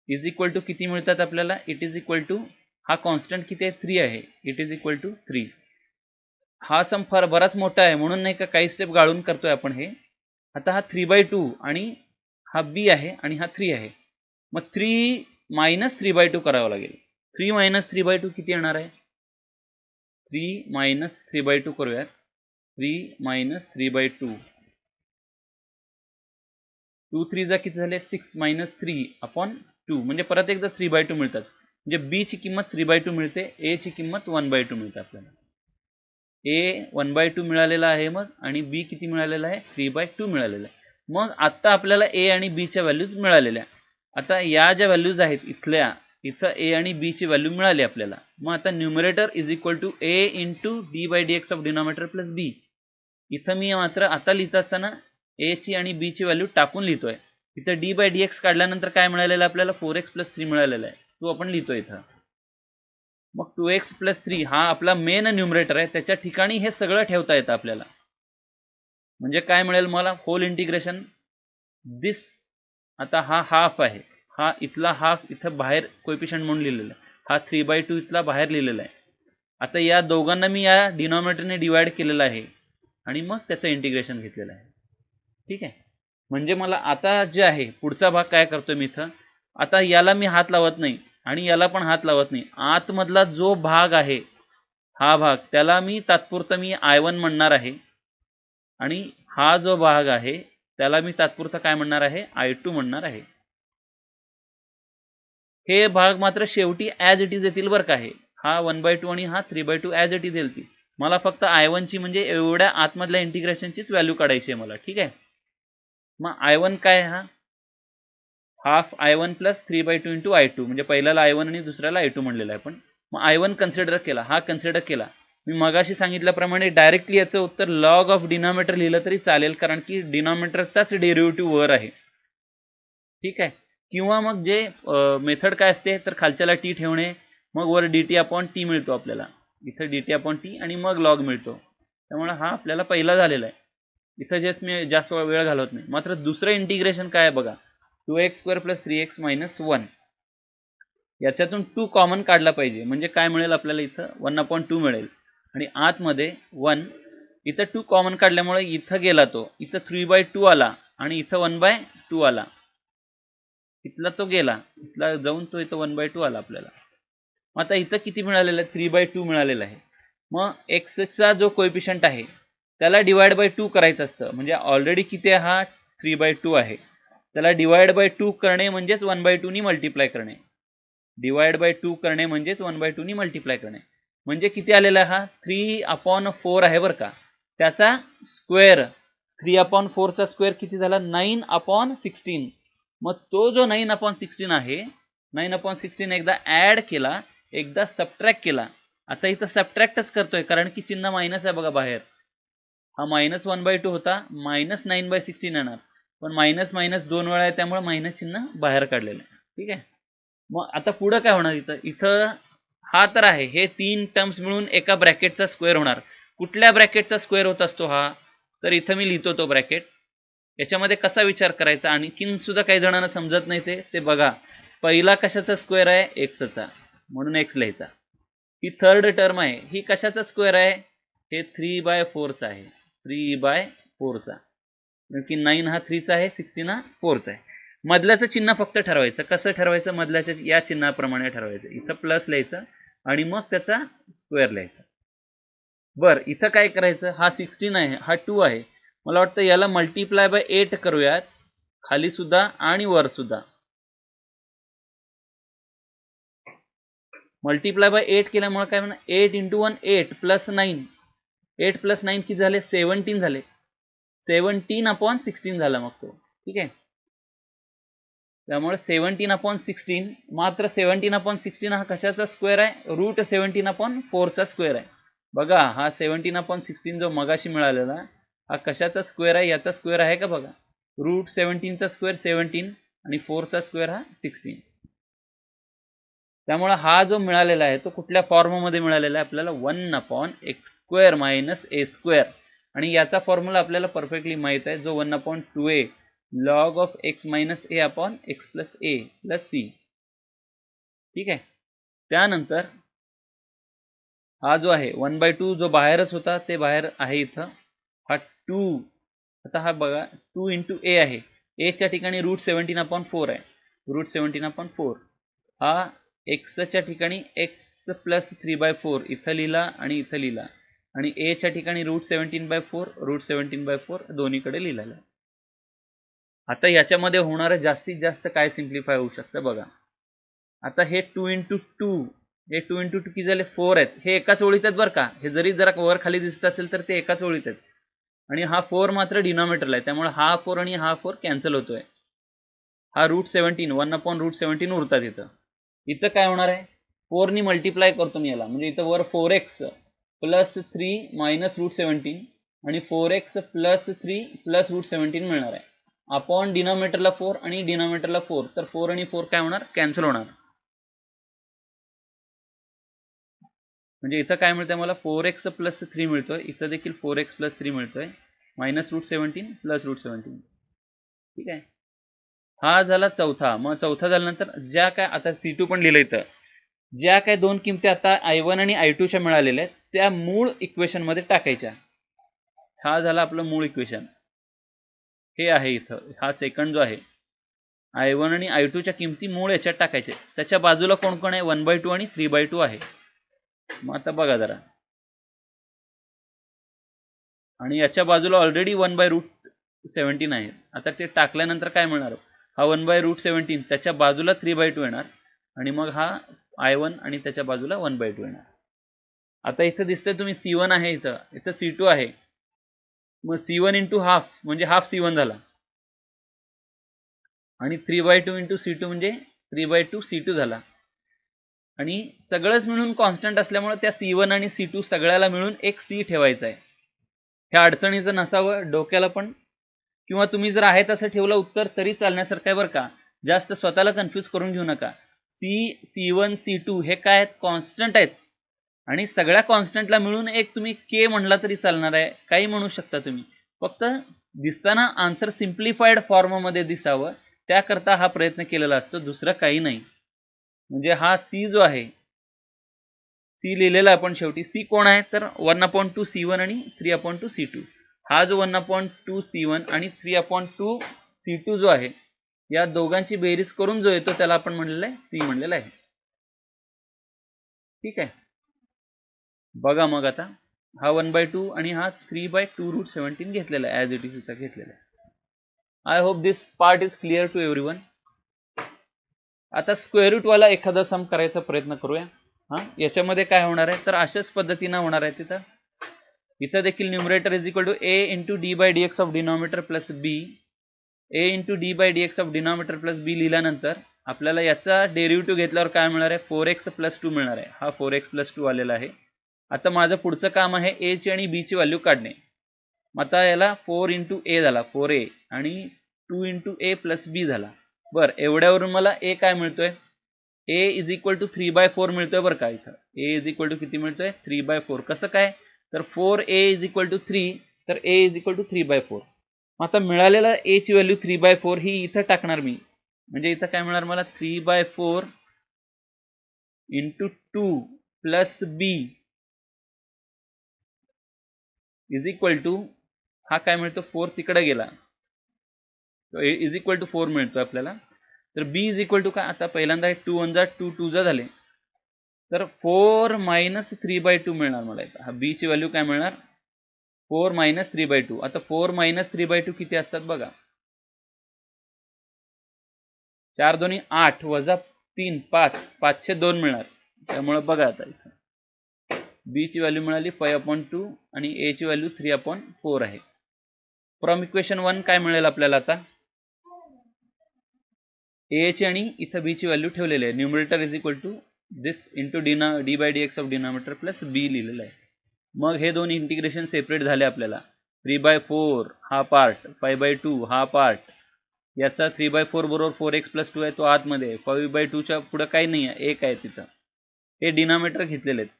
is equal to किती मिळतात आपल्याला, इट इज इक्वल टू, हा कॉन्स्टंट किती आहे, 3 आहे, इट इज इक्वल टू 3. हा सम फार बराच मोठा आहे म्हणून नाही का काही स्टेप गाळून करतोय आपण हे. आता हा 3/2 आणि हा बी आहे आणि हा 3 आहे. मग 3 मायनस 3/2 करावं लागेल. 3 मायनस 3/2 किती येणार आहे, 3 मायनस 3/2 करूयात. 3 मायनस 3/2, 2 3 जा किती झाले, 6 मायनस 3/2 म्हणजे परत एकदा 3/2 मिळतात. म्हणजे बी ची किंमत 3/2 मिळते, ए ची किंमत 1/2 मिळते आपल्याला. ए 1/2 मिळालेला आहे मग, आणि बी किती मिळालेला आहे, 3/2 मिळालेला आहे. मग आता आपल्याला ए आणि बी च्या व्हॅल्यूज मिळालेल्या. आता या ज्या व्हॅल्यूज आहेत इथल्या, इथं ए आणि बी ची व्हॅल्यू मिळाली आपल्याला. मग आता numerator is equal to A into D by D x of denominator plus b. इथं मी मात्र आता लिहित असताना ए ची आणि बी ची व्हॅल्यू टाकून लिहितोय. इथं डी बाय डी एक्स काढल्यानंतर काय मिळालेलं आपल्याला, 4x+3 मिळालेला आहे, तो आपण लिहितोय इथं. मग 2x+3 हा आपला मेन न्यूमरेटर आहे, त्याच्या ठिकाणी हे सगळं ठेवता येतं आपल्याला. म्हणजे काय मिळेल मला, होल इंटिग्रेशन दिस. आता हा हाफ आहे, हा इथला हाफ इथं बाहेर कोएफिशियंट म्हणून लिहिलेला आहे, हा 3/2 इथला बाहेर लिहिलेला आहे. आता या दोघांना मी या डिनॉमिनेटरने डिवाइड केलेलं आहे आणि मग त्याचं इंटिग्रेशन घेतलेलं आहे. ठीक आहे, म्हणजे मला आता जे आहे पुढचा भाग काय करतोय मी इथं, आता याला मी हात लावत नाही आणि याला पण हात लावत नाही. आतमधला जो भाग आहे हा भाग, त्याला मी तात्पुरतं मी I1 म्हणणार आहे, आणि हा जो भाग आहे त्याला मी तात्पुरतं काय म्हणणार आहे, I2 म्हणणार आहे. हे भाग मात्र शेवटी ॲज इट इज येतील बरं का. हा 1/2 आणि हा 3/2 ॲज इट इज येतील. मला फक्त I1 ची म्हणजे एवढ्या आतमधल्या इंटिग्रेशनचीच व्हॅल्यू काढायची आहे मला. ठीक आहे, मग I1 काय, हा half I1 plus 3/2 into I2, म्हणजे पहिल्याला I1 आणि दुसऱ्याला I2 म्हणलेलं आहे आपण. मग I1 कन्सिडर केला, हा कन्सिडर केला. मी मगाशी सांगितल्याप्रमाणे डायरेक्टली याचं उत्तर लॉग ऑफ डिनॉमिनेटर लिहिलं तरी चालेल, कारण की डिनॉमिनेटरचाच डेरिव्हेटिव्ह वर आहे. ठीक आहे, किंवा मग जे मेथड काय असते तर खालच्याला टी ठेवणे मग वर dt अपॉन टी मिळतो आपल्याला, इथं dt अपॉन टी आणि मग लॉग मिळतो. त्यामुळे हा आपल्याला पहिला झालेला आहे. इथं जस्ट मी जास्त वेळ घालवत नाही. मात्र दुसरं इंटिग्रेशन काय आहे बघा, 2x² + 3x - 1. याच्यातून 2 कॉमन काढला पाहिजे, म्हणजे काय मिळेल आपल्याला, इथं 1/2 मिळेल आणि आतमध्ये 1. इथं 2 कॉमन काढल्यामुळे इथं गेला तो, इथं 3/2 आला आणि इथं 1/2 आला. इथला तो गेला, इथला जाऊन तो इथं 1/2 आला आपल्याला. मग आता इथं किती मिळालेलं आहे, 3/2 मिळालेलं आहे. मग एक्सचा जो कोएफिशियंट आहे त्याला डिवाइड बाय 2 करायचं असतं. म्हणजे ऑलरेडी किती आहे, हा 3/2 आहे, त्याला डिवाइड बाय 2 करणे म्हणजेच 1/2 नी मल्टिप्लाय करणे. डिवाइड बाय 2 करणे म्हणजेच 1/2 नी मल्टिप्लाय करणे. म्हणजे किती आलेला हा 3/4 आहे बरं का. त्याचा स्क्वेअर, 3/4 चा स्क्वेअर किती झाला, 9/16. मग तो जो 9/16 आहे, 9/16 एकदा ऍड केला, एकदा सबट्रॅक्ट केला. आता इथं सबट्रॅक्टच करतोय कारण की चिन्ह मायनस आहे बघा बाहेर. हा -1/2 होता, -9/16 येणार, पण मायनस मायनस 2 वेळा आहे त्यामुळे मायनस चिन्ह बाहेर काढलेलं आहे. ठीक आहे. मग आता पुढं काय होणार, इथं हा तर आहे, हे 3 टर्म्स मिळून एका ब्रॅकेटचा स्क्वेअर होणार. कुठल्या ब्रॅकेटचा स्क्वेअर होत असतो हा, तर इथं मी लिहितो तो ब्रॅकेट. याच्यामध्ये कसा विचार करायचा आणखीन सुद्धा काही जणांना समजत नाही ते बघा. पहिला कशाचा स्क्वेअर आहे, एक्सचा, म्हणून एक्स लिहायचा. ही थर्ड टर्म आहे, ही कशाचा स्क्वेअर आहे, हे 3/4 चा आहे, 3/4 चा. की 9 हा 3 चा आहे, 16 हा 4 चा आहे. मधल्याचं चिन्ह फक्त ठरवायचं. कसं ठरवायचं, मधल्याच्या या चिन्हाप्रमाणे ठरवायचं. इथं प्लस लिहायचं आणि मग त्याचा स्क्वेअर लिहायचा. बर, इथं काय करायचं, हा 16 आहे, हा 2 आहे, मला वाटतं याला मल्टिप्लाय बाय 8 करूयात, खाली सुद्धा आणि वर सुद्धा. मल्टिप्लाय बाय 8 केल्यामुळे काय म्हणा, 8 × 1 8 + 9, 8 + 9 किती झाले, 17 झाले. 17/16 झाला मग तो. ठीक आहे. त्यामुळे 17/16, मात्र 17/16 हा कशाचा स्क्वेअर आहे, √17/4 चा स्क्वेअर आहे. बघा, हा 17/16 जो मगाशी मिळालेला हा कशाचा स्क्वेअर आहे, याचा स्क्वेअर आहे का बघा. √17 चा स्क्वेअर 17 आणि 4 चा स्क्वेअर हा 16. त्यामुळे हा जो मिळालेला आहे तो कुठल्या फॉर्म मध्ये मिळालेला आहे आपल्याला, 1/x² - a². आणि याचा फॉर्म्युला आपल्याला परफेक्टली माहित आहे, जो 1/2a log of x - a upon x + a + c. ठीक आहे. त्यानंतर हा जो आहे 1/2 जो बाहेरच होता ते बाहेर आहे इथं, हा 2. आता हा बघा 2 × a आहे, a च्या ठिकाणी √17/4 आहे, √17/4. हा x च्या ठिकाणी x + 3/4 इथं लिहिला आणि इथं लिहिला, आणि a च्या ठिकाणी √17/4 √17/4 दोन्हीकडे लिहिलेलं आहे. आता याच्यामध्ये होणारं जास्तीत जास्त काय सिम्प्लिफाय होऊ शकतं बघा. आता हे 2 × 2, हे 2 × 2 किती झाले, 4 आहेत. हे एकाच ओळीत आहेत बरं का, हे जरी जरा वर खाली दिसत असेल तर ते एकाच ओळीत आहेत. आणि हा 4 मात्र डिनॉमिनेटरला आहे, त्यामुळे हा 4 आणि हा 4 कॅन्सल होतोय. हा √17, 1/√17 उरतात इथं. इथं काय होणार आहे, 4 नी मल्टिप्लाय करतो मी याला, म्हणजे इथं वर 4x + 3 - √17 आणि 4x + 3 + √17 मिळणार आहे. अपॉन डिनॉमिनेटरला 4 आणि डिनॉमिनेटरला 4, तर 4 आणि 4 काय होणार, कॅन्सल होणार. म्हणजे इथं काय मिळतंय मला, 4x + 3 मिळतोय, इथं देखील 4x + 3 मिळतोय, -√17 + √17. ठीक आहे. हा झाला चौथा. मग चौथा झाल्यानंतर ज्या काय आता C2 पण लिहिलं इथं, ज्या काय दोन किमती आता I1 आणि I2 च्या मिळालेल्या आहेत त्या मूळ इक्वेशन मध्ये टाकायच्या. हा झाला आपलं मूळ इक्वेशन. हे आहे इथं, हा सेकंड जो आहे I1 आणि I2 च्या किमती मूळ याच्यात टाकायचे. त्याच्या बाजूला कोण कोण आहे, 1/2 आणि 3/2 आहे. मग आता बघा जरा, आणि याच्या बाजूला ऑलरेडी 1/√17 आहे. आता ते टाकल्यानंतर काय मिळणार, हा 1/√17 त्याच्या बाजूला 3/2 येणार, आणि मग हा I1 आणि त्याच्या बाजूला 1/2 येणार. आता इथं दिसतंय तुम्ही C1 आहे, इथं C2 आहे. मग C1 × हाफ म्हणजे हाफ C1 झाला, आणि 3/2 × C2 म्हणजे 3/2 C2 झाला. आणि सगळंच मिळून कॉन्स्टंट असल्यामुळे त्या C1 आणि C2 सगळ्याला मिळून एक C ठेवायचा आहे. ह्या अडचणीचं नसावं डोक्याला पण, किंवा तुम्ही जर आहे तसं ठेवलं उत्तर तरी चालण्यासारखं आहे बरं का. जास्त स्वतःला कन्फ्यूज करून घेऊ नका. C1 C2 हे काय आहेत, कॉन्स्टंट आहेत. आणि सगळ्या कॉन्स्टंटला मिळून एक तुम्ही के म्हणला तरी चालणार आहे, काही म्हणू शकता तुम्ही. फक्त दिसताना आन्सर सिम्प्लिफाईड फॉर्ममध्ये दिसावं त्याकरता हा प्रयत्न केलेला असतो, दुसरं काही नाही. म्हणजे हा सी जो आहे, सी लिहिलेला आपण शेवटी. सी कोण आहे तर 1/2 C1 आणि 3/2 C2. हा जो 1/2 C1 आणि 3/2 C2 जो आहे, या दोघांची बेरीज करून जो येतो त्याला आपण म्हणलेलं आहे सी म्हणलेलं आहे. ठीक आहे, बघा मग आता हा 1/2 आणि हा 3/2√17 घेतलेला आहे, ॲज इट इज इथं घेतलेला आहे. I hope this part is clear to everyone. आता स्क्वेअर रूट वाला एखादा सम करायचा प्रयत्न करूया. याच्यामध्ये काय होणार आहे तर अशाच पद्धतीनं होणार आहे. इथं देखील numerator is equal to a into D by D x of denominator plus b, a into D by D x of denominator plus b लिहिल्यानंतर आपल्याला याचा डेरिव्हेटिव्ह घेतल्यावर काय मिळणार आहे, 4x + 2 मिळणार आहे. हा 4x + 2 आलेला आहे. आता माझं पुढचं काम आहे a ची आणि b ची व्हॅल्यू काढणे. आता याला 4 इंटू a झाला 4a आणि 2 इंटू a प्लस b झाला. बरं, एवढ्यावरून मला a काय मिळतोय, a इज इक्वल टू 3/4 मिळतोय. बरं का, इथं a इज इक्वल टू किती मिळतोय, 3/4. कसं काय तर 4a इज इक्वल टू 3, तर a इज इक्वल टू 3/4. आता मिळालेला a ची व्हॅल्यू 3/4 ही इथं टाकणार मी. म्हणजे इथं काय मिळणार मला, 3/4 into 2 plus b is equal to, हा काय मिळतो 4 तिकडे गेला, इज इक्वल टू 4 मिळतो आपल्याला. तर b इज इक्वल टू काय, आता पहिल्यांदा 2 1 2 2 झाले, तर 4 - 3/2 मिळणार मला इथं. हा b ची व्हॅल्यू काय मिळणार, 4 - 3/2. आता 4 - 3/2 किती असतात बघा, 4 2 8 वजा 3 5, 5/2 मिळणार. त्यामुळे बघा आता इथं b ची व्हॅल्यू मिळाली 5/2 आणि a ची व्हॅल्यू 3/4 आहे. फ्रॉम इक्वेशन 1 काय मिळेल आपल्याला, आता a ची आणि इथं b ची व्हॅल्यू ठेवलेली आहे. Numerator is equal to this into D by D x of denominator plus b लिहिलेलं आहे. मग हे दोन इंटिग्रेशन सेपरेट झाले आपल्याला. 3/4 हा पार्ट, 5/2 हा पार्ट, याचा 3/4 बरोबर 4x + 2 आहे, तो आतमध्ये. 5/2 च्या पुढे काही नाही आहे, 1 आहे तिथं. हे डिनॉमिनेटर घेतलेले आहेत.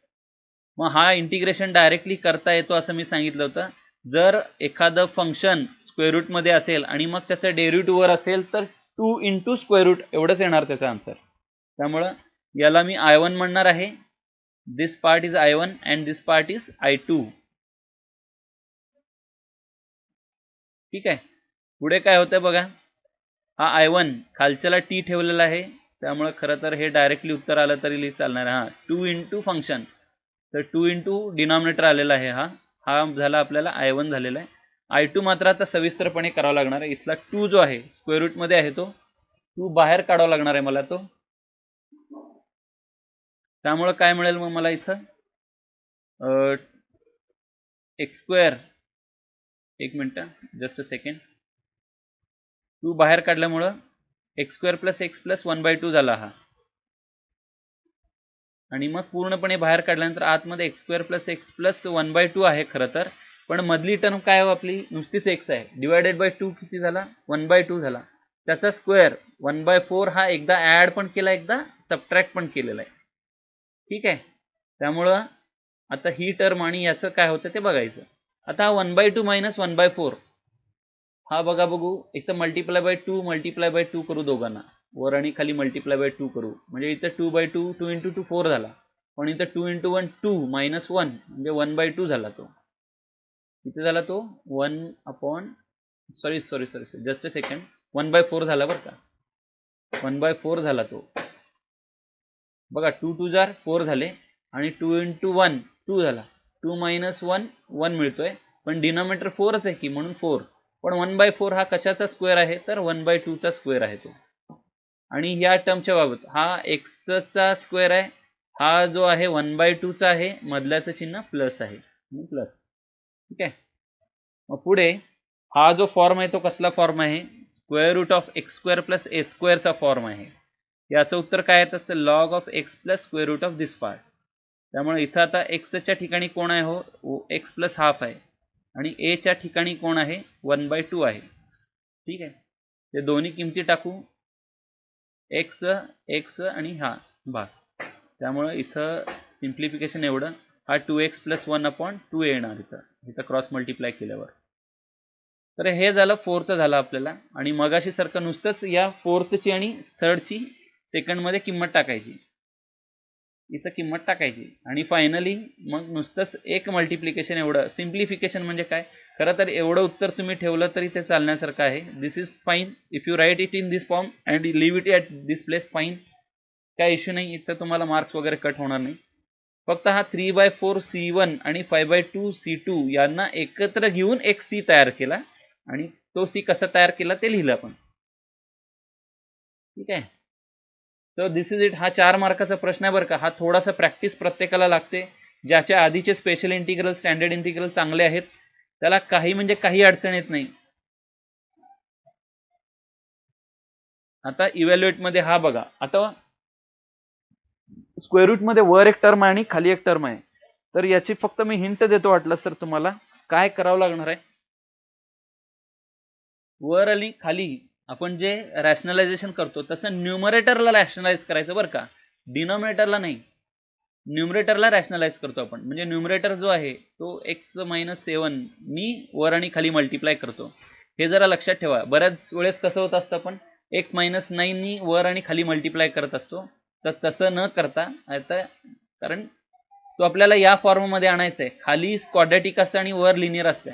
मग हा इंटिग्रेशन डायरेक्टली करता येतो असं मी सांगितलं होतं. जर एखादं फंक्शन स्क्वेअर रूट मध्ये असेल आणि मग त्याचं डेरिव्हेटिव्ह वर असेल तर 2 इंटू स्क्वेअर रूट एवढंच येणार त्याचा आन्सर. त्यामुळं याला मी I1 म्हणणार आहे. This part is I1 and this part is I2. ठीक आहे, पुढे काय होतं बघा. हा I1 खालच्याला t ठेवलेला आहे, त्यामुळे खरं तर हे डायरेक्टली उत्तर आलं तरी चालणार आहे. हा 2 इंटू फंक्शन, तर 2 इंटू डिनॉमिनेटर आलेला आहे. हा झाला आपल्याला I1 झालेला आहे. I2 मात्र आता सविस्तरपणे करावा लागणार आहे. इथला 2 जो आहे स्क्वेअर रूट मध्ये आहे, तो 2 बाहेर काढावा लागणार आहे मला तो. त्यामुळे काय मिळेल मग मला इथं x², एक मिनिट जस्ट अ सेकंड, 2 बाहेर काढल्यामुळं x² + x + 1/2 झाला हा. आणि मग पूर्णपणे बाहेर काढल्यानंतर आतमध्ये x² + x + 1/2 आहे खरं तर, पण मधली टर्म काय हो आपली नुसतीच x आहे. डिवायडेड बाय 2 किती झाला, 1/2 झाला. त्याचा स्क्वेअर 1/4 हा एकदा ऍड पण केला, एकदा सबट्रॅक्ट पण केलेला आहे. ठीक आहे, त्यामुळं आता ही टर्म आणि याचं काय होतं ते बघायचं. आता 1/2 - 1/4 हा बघू, एक तर मल्टिप्लाय बाय 2 करू दोघांना, वर आणि खाली मल्टिप्लाय बाय 2 करू. म्हणजे इथं 2/2 2 × 2 4 झाला, पण इथं 2 × 1 2 - 1 म्हणजे 1/2 झाला. तो किती झाला, तो 1 सॉरी जस्ट अ सेकंड, 1/4 झाला बरं का, 1/4 झाला तो. बघा 2 2 जार 4 झाले आणि 2 × 1 2 झाला, 2 - 1 1 मिळतोय, पण डिनॉमिनेटर 4च आहे की, म्हणून 4. पण 1/4 हा कशाचा स्क्वेअर आहे तर 1/2 चा स्क्वेअर आहे तो. आणि या टर्मच्या बाबत हा x चा स्क्वेअर आहे, हा जो आहे 1/2 चा आहे, मधल्याचं चिन्ह प्लस आहे, प्लस. ठीक आहे, मग पुढे हा जो फॉर्म आहे तो कसला फॉर्म आहे, √(x² + a² चा फॉर्म आहे. याचं उत्तर काय आहे तर log of x + √(this part). त्यामुळे इथं आता x च्या ठिकाणी कोण आहे हो, x + ½ आहे आणि a च्या ठिकाणी कोण आहे 1/2 आहे. ठीक आहे, ते दोन्ही किमती टाकू. एक्स एक्स आणि हा भाग. त्यामुळं इथं सिम्प्लिफिकेशन एवढं, हा 2x + 1/2 येणार इथं क्रॉस मल्टिप्लाय केल्यावर. तर हे झालं फोर्थ झालं आपल्याला. आणि मगाशी सारखं नुसतंच या फोर्थची आणि थर्डची सेकंडमध्ये किंमत टाकायची, इथं किंमत टाकायची आणि फायनली मग नुसतंच एक मल्टिप्लिकेशन एवढं. सिम्प्लिफिकेशन म्हणजे काय, खरं तर एवढं उत्तर तुम्ही ठेवलं तरी ते चालण्यासारखं आहे. This is fine if you write it in this form and leave it at this place, fine, काय इश्यू नाही. इथं तुम्हाला मार्क्स वगैरे कट होणार नाही. फक्त हा 3/4 C1 आणि 5/2 C2 यांना एकत्र घेऊन एक C तयार केला आणि तो C कसा तयार केला ते लिहिलं आपण. ठीक आहे. तर दिस इज इट. हा 4 मार्काचा प्रश्न आहे बरं का. हा थोडासा प्रॅक्टिस प्रत्येकाला लागते. ज्याच्या आधीचे स्पेशल इंटिग्रल, स्टँडर्ड इंटिग्रल चांगले आहेत त्याला काही म्हणजे काही अडचण येत नाही. आता इव्हॅल्युएट मध्ये हा बघा, आता स्क्वेअर रूट मध्ये वर एक टर्म आहे आणि खाली एक टर्म आहे. तर याची फक्त मी हिंट देतो वाटलं सर तुम्हाला काय करावं लागणार आहे. वर आणि खाली आपण जे रॅशनलायझेशन करतो तसं न्यूमरेटरला रॅशनलाइज करायचं बरं का, डिनॉमिनेटरला नाही. न्यूमरेटरला रॅशनलाइज करतो आपण, म्हणजे न्यूमरेटर जो आहे तो x-7 नी वर आणि खाली मल्टिप्लाय करतो. हे जरा लक्षात ठेवा. बऱ्याच वेळेस कसं होत असतं, आपण x-9 नी वर आणि खाली मल्टिप्लाय करत असतो. तर तसं न करता आता, कारण तो आपल्याला या फॉर्ममध्ये आणायचं आहे. खाली क्वाड्रॅटिक असतं आणि वर लिनियर असतं,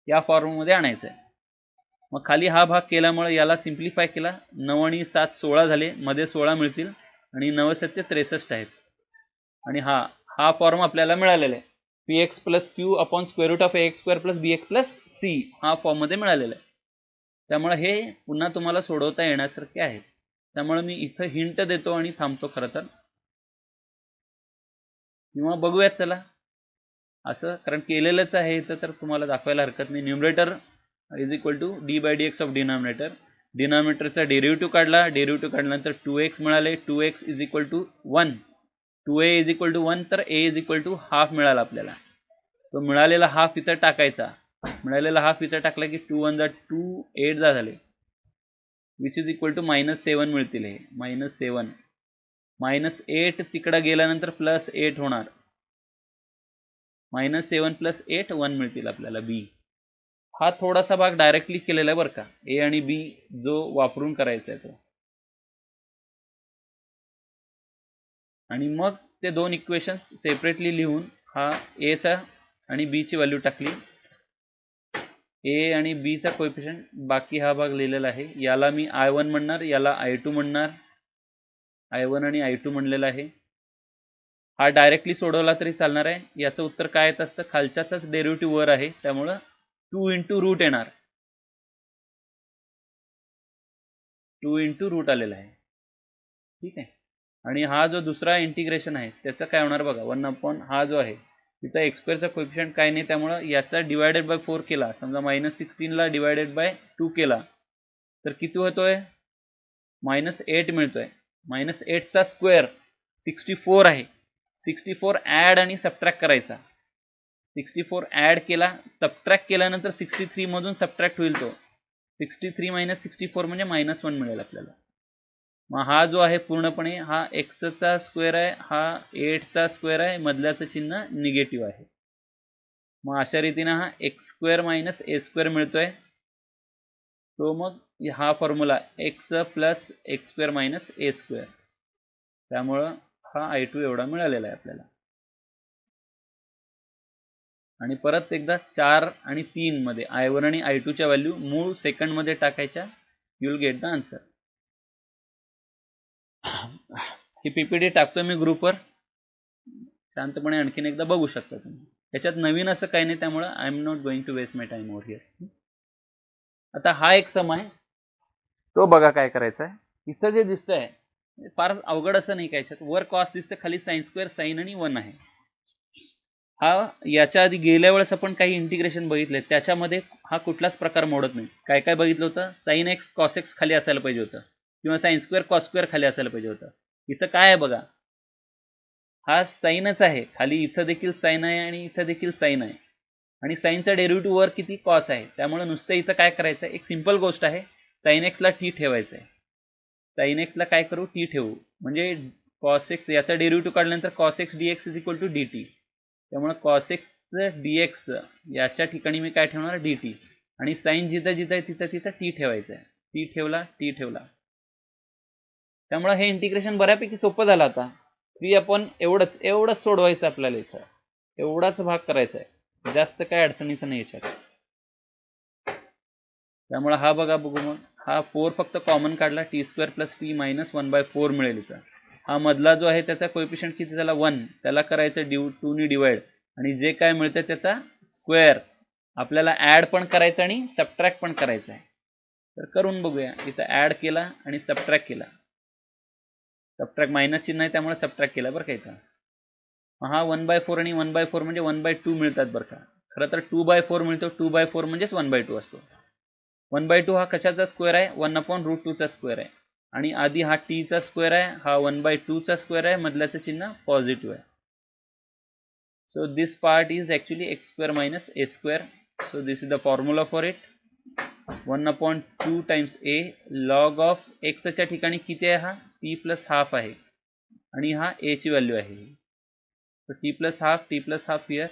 या फॉर्ममध्ये आणायचं आहे. मग खाली हा भाग केल्यामुळे याला सिम्प्लिफाय केला. 9 आणि 7 16 झाले, मध्ये 16 मिळतील आणि 9 7 63 आहेत. आणि हा फॉर्म आपल्याला मिळालेला आहे, px + q upon square root of ax² + bx + c हा फॉर्म मध्ये मिळालेला आहे. त्यामुळे हे पुन्हा तुम्हाला सोडवता येण्यासारखे आहे. त्यामुळे मी इथं हिंट देतो आणि थांबतो खरं तर, किंवा बघूयात चला असं, कारण केलेलंच आहे इथं तर तुम्हाला दाखवायला हरकत नाही. Numerator is equal to d/dx of denominator. डिनॉमिनेटरचा डेरिव्हेटिव्ह काढला, डेरिव्हेटिव्ह काढल्यानंतर 2x मिळाले. 2x is equal to 1, 2a is equal to 1, तर a is equal to half मिळाला आपल्याला. तो मिळालेला हाफ इथं टाकायचा. मिळालेला हाफ इथं टाकला की 2 1 2 8 झाले, विच इज इक्वल टू -7 मिळतील. हे -7 -8 तिकडं गेल्यानंतर +8 होणार. -7 + 8 1 मिळतील आपल्याला बी. हा थोडासा भाग डायरेक्टली केलेला आहे बरं का, ए आणि बी जो वापरून करायचा आहे तो. आणि मग ते दोन इक्वेशन्स सेपरेटली लिहून हा ए चा आणि बी ची व्हॅल्यू टाकली. ए आणि बी चा कोएफिशियंट, बाकी हा भाग लिहिलेला आहे. याला मी I1 म्हणणार, याला I2 म्हणणार. I1 आणि I2 म्हणलेला आहे. हा डायरेक्टली सोडवला तरी चालणार आहे. याचं उत्तर काय येत असतं, खालच्याचाच डेरिव्हेटिव्ह वर आहे त्यामुळं 2 × रूट येणार. 2 × रूट आलेला आहे. ठीक आहे. आणि हा जो दुसरा इंटिग्रेशन आहे त्याचं काय होणार बघा, 1 हा जो आहे तिथं x² कोएफिशियंट काय नाही, त्यामुळं याचा /4 केला, समजा -16 ला /2 केला तर किती होतोय, -8 मिळतोय. -8 चा स्क्वेअर 64 आहे. 64 ऍड आणि सबट्रॅक्ट करायचा. 64 ऍड केला, सबट्रॅक्ट केल्यानंतर 63 मधून सबट्रॅक्ट होईल तो. 63 - 64 म्हणजे -1 मिळेल आपल्याला. मग हा जो आहे पूर्णपणे हा x चा स्क्वेअर आहे, हा 8 चा स्क्वेअर आहे, मधल्याचं चिन्ह निगेटिव्ह आहे. मग अशा रीतीने हा x² - a² मिळतोय. तो मग हा फॉर्म्युला x + x² - a². त्यामुळं हा I2 एवढा मिळालेला आहे आपल्याला. आणि परत एकदा 4 आणि 3 मध्ये I1 आणि I2 च्या व्हॅल्यू मूळ सेकंड मध्ये टाकायच्या, you will get the answer. He PPT टाकतोय मी ग्रुपवर, शांतपणे आणखीन एकदा बघू शकता तुम्ही. याच्यात नवीन असं काही नाही, त्यामुळे I am not going to waste my time over here. आता हा एक सम आहे, तो बघा काय करायचा आहे. इथं जे दिसतंय फार अवघड असं नाही काय, याच्यात वर कॉस दिसतं, खाली sin² sin आणि 1 आहे. हा याच्या आधी गेल्या वेळेस आपण काही इंटिग्रेशन बघितले, त्याच्यामध्ये हा कुठलाच प्रकार मोडत नाही. काय काय बघितलं होतं, sin x cos x खाली असायला पाहिजे होतं, किंवा sin² cos² खाली असायला पाहिजे होतं. इथं काय आहे बघा, हा साईनच आहे, खाली इथं देखील साइन आहे आणि इथं देखील साइन आहे. आणि साइनचा डेरिव्हेटिव्ह वर किती कॉस आहे, त्यामुळे नुसतं इथं काय करायचं, एक सिंपल गोष्ट आहे, sin x ला t ठेवायचं आहे. साइन एक्सला काय करू, टी ठेवू, म्हणजे कॉस एक्स याचा डेरिव्हेटिव्ह काढल्यानंतर cos x d x is equal to d t. त्यामुळे कॉस एक्स डी एक्स याच्या ठिकाणी मी काय ठेवणार, डी टी. आणि साईन जिथं जिथं आहे तिथं तिथं टी ठेवायचं आहे. टी ठेवला, टी ठेवला. त्यामुळे हे इंटिग्रेशन बऱ्यापैकी सोपं झालं आता. 3 एवढंच सोडवायचं आपल्याला इथं, एवढाच भाग करायचा आहे, जास्त काय अडचणीचं नाही याच्यात. त्यामुळे हा बघा बघू मग, हा 4 फक्त कॉमन काढला, T square plus T minus 1/4 मिळेल इथं. हा मधला जो आहे त्याचा कोएफिशियंट किती झाला, 1, त्याला करायचं 2 ने डिवाइड, आणि जे काय मिळतं त्याचा स्क्वेअर आपल्याला ऍड पण करायचं आणि सबट्रॅक्ट पण करायचं आहे. तर करून बघूया. इथं ऍड केला आणि सबट्रॅक्ट केला, सबट्रॅक्ट मायनस चिन्ह आहे त्यामुळे सबट्रॅक्ट केला बरं का इथं. हा 1/4 आणि 1/4 म्हणजे 1/2 मिळतात बरं का. खरं तर 2/4 मिळतो, 2/4 म्हणजेच 1/2 असतो. 1/2 हा कशाचा स्क्वेअर आहे, 1/√2 चा स्क्वेअर आहे. आणि आधी हा टी चा स्क्वेअर आहे, हा 1/2 चा स्क्वेअर आहे, मधल्याचं चिन्ह पॉझिटिव्ह आहे. So this part is actually x square minus a square. So this is the formula for it. 1/2 times A log of एक्सच्या ठिकाणी किती आहे, हा टी प्लस हाफ आहे आणि हा ए ची व्हॅल्यू आहे. So t plus half here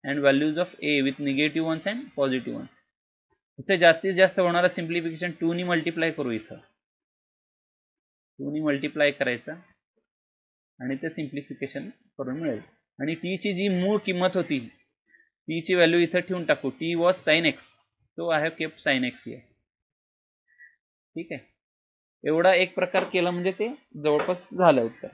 and values of a with negative ones and positive ones. इथे जास्तीत जास्त होणारा सिम्प्लिफिकेशन 2 नी मल्टिप्लाय करू, इथं 2 नी मल्टिप्लाय करायचा आणि ते सिम्प्लिफिकेशन करून मिळेल. आणि टी ची जी मूळ किंमत होती, टी ची व्हॅल्यू इथं ठेवून टाकू. T was sine x, so I have kept sine x here. ठीक आहे, एवढा एक प्रकार केला म्हणजे ते जवळपास झालं उत्तर.